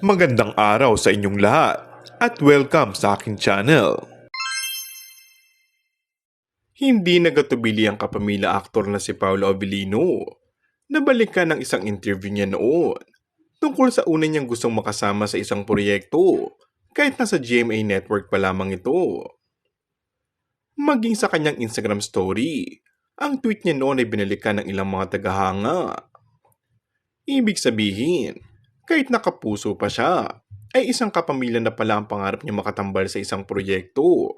Magandang araw sa inyong lahat at welcome sa aking channel. Hindi nagatubili ang kapamilya aktor na si Paolo Avellino. Nabalikan ng isang interview niya noon tungkol sa una niyang gustong makasama sa isang proyekto kahit nasa GMA Network pa lamang ito. Maging sa kanyang Instagram story, ang tweet niya noon ay binalikan ng ilang mga tagahanga. Ibig sabihin, kahit nakapuso pa siya, ay isang kapamilya na pala ang pangarap niya makatambal sa isang proyekto.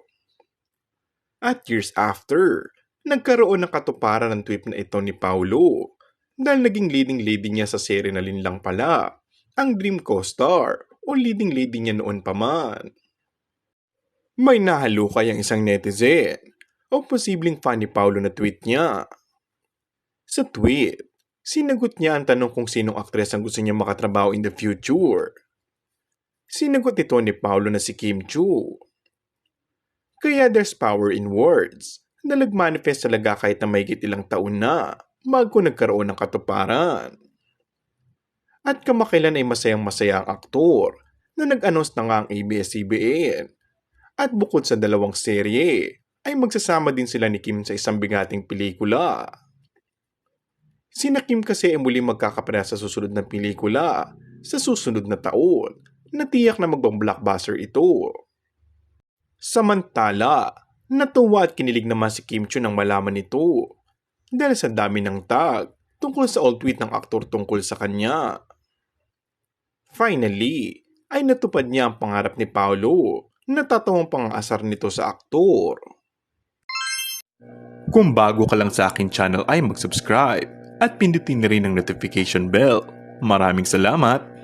At years after, nagkaroon ng katuparan ng tweet na ito ni Paolo dahil naging leading lady niya sa serye na Linlang pala, ang dream co-star o leading lady niya noon pa man. May nahalukay ang isang netizen o posibleng fan ni Paolo na tweet niya. Sa tweet, sinagot niya ang tanong kung sinong aktres ang gusto niya makatrabaho in the future. Sinagot ito ni Paolo na si Kim Chiu. Kaya there's power in words na nag-manifest talaga kahit na mahigit ilang taon na bago nagkaroon ng katuparan. At kamakailan ay masayang-masaya ang aktor na nag-announce na nga ang ABS-CBN. At bukod sa dalawang serye, ay magsasama din sila ni Kim sa isang bigating pelikula. Sina Kim kasi ay muli magkakapareha sa susunod na pelikula sa susunod na taon na tiyak na magbang-blockbuster ito. Samantala, natuwa at kinilig naman si Kim Chiu nang malaman nito dahil sa dami ng tag tungkol sa old tweet ng aktor tungkol sa kanya. Finally, ay natupad niya ang pangarap ni Paolo na tatawang pang-asar nito sa aktor. Kung bago ka lang sa akin channel ay mag-subscribe at pindutin na rin ang notification bell. Maraming salamat!